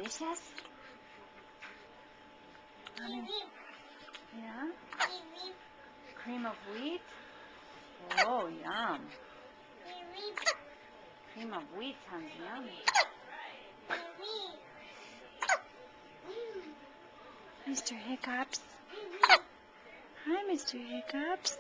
delicious? Yeah? Cream of wheat? Oh, yum. Cream of wheat sounds yummy. Mr. Hiccups. Hi, Mr. Hiccups.